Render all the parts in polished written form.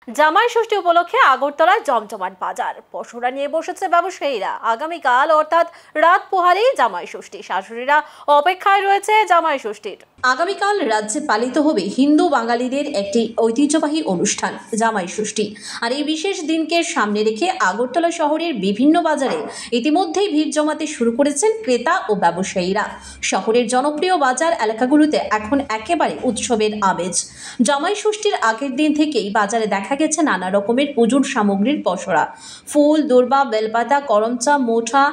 জামাই ষষ্ঠী উপলক্ষে আগরতলায় জমজমাট বাজার। পশুরা নিয়ে বসেছে ব্যবসায়ীরা। আগামীকাল অর্থাৎ রাত পোহালেই জামাই ষষ্ঠী। শাশুড়িরা অপেক্ষায় রয়েছে জামাই ষষ্ঠীর। আগামীকাল রাজ্যে পালিত হবে হিন্দু বাঙালিদের একটি ঐতিহ্যবাহী অনুষ্ঠান জামাই ষষ্ঠী। আর এই বিশেষ দিনকে সামনে রেখে আগরতলা শহরের বিভিন্ন বাজারে ইতিমধ্যেই ভিড় জমাতে শুরু করেছেন ক্রেতা ও ব্যবসায়ীরা। শহরের জনপ্রিয় বাজার এলাকাগুলোতে এখন একেবারে উৎসবের আমেজ। জামাই ষষ্ঠীর আগের দিন থেকেই বাজারে দেখা গেছে নানা রকমের পুজোর সামগ্রীর পসরা। ফুল, দূর্বা, বেলপাতা, করমচা, মোঠা,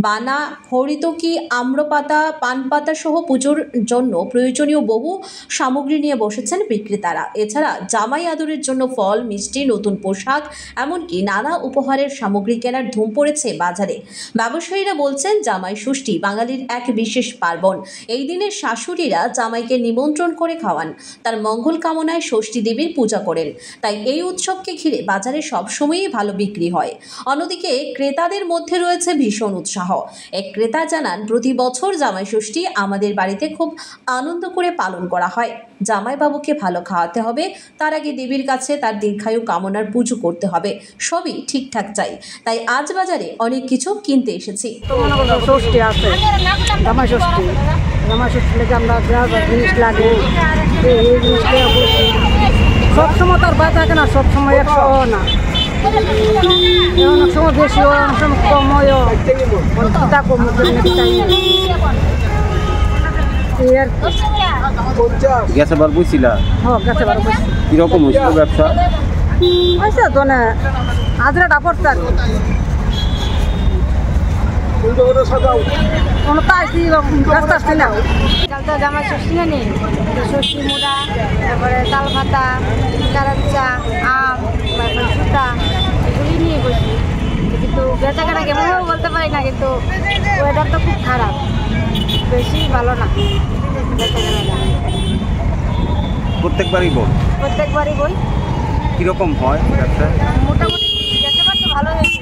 বানা, হরিতকি, আম্রপাতা, পানপাতা সহ পুজোর জন্য প্রয়োজনীয় বহু সামগ্রী নিয়ে বসেছেন বিক্রেতারা। এছাড়া জামাই আদরের জন্য ফল, মিষ্টি, নতুন পোশাক, এমনকি নানা উপহারের সামগ্রী কেনার ধুম পড়েছে বাজারে। ব্যবসায়ীরা বলছেন, জামাই ষষ্ঠী বাঙালির এক বিশেষ পার্বণ। এই দিনে শাশুড়িরা জামাইকে নিমন্ত্রণ করে খাওয়ান, তার মঙ্গল কামনায় ষষ্ঠী দেবীর পূজা করেন। তাই এই উৎসবকে ঘিরে বাজারে সবসময়ই ভালো বিক্রি হয়। অন্যদিকে ক্রেতাদের মধ্যে রয়েছে ভীষণ উৎসাহ। এক ক্রেতা জানান, প্রতি বছর জামাই ষষ্ঠী আমাদের বাড়িতে খুব আনন্দ করে পালন করা হয়। জামাইবাবুকে ভালো খাওয়াতে হবে, তার আগে দেবীর কাছে তার দীর্ঘায়ু কামনার পুজো করতে হবে। সবই ঠিকঠাক চাই, তাই আজ বাজারে অনেক কিছু কিনতে এসেছি। ষষ্ঠী আছে, জামাই ষষ্ঠী লেগে আমরা যা জিনিস লাগে এই জিনিসটা সবসময় তার বাই থাকে না, সবসময় 100 না, অনেক সময় বেশি হয়, অনেক সময় কম হয়, তা কম গেছে বার বুঝছিলা? হ্যাঁ, গেছে বার বুঝছি। কিরকম হয়েছিল ব্যবসা? হয়েছে তো না, হাজরাটা পড়তে আর জামাই ষষ্ঠী নেই, ষষ্ঠী মুড়া, তারপরে তাল পাতা, কারাচ্চা, আম, সুতা এগুলি নিয়ে বসি। কিন্তু বেচাকেনা কেমন হবে বলতে পারি না, কিন্তু ওয়েদার তো খুব খারাপ, বেশি ভালো না বেচাকেনাটা। প্রত্যেকবারই প্রত্যেকবারই বই কিরকম হয় ব্যবসা? মোটামুটি বেচাবার তো ভালো হয়েছে।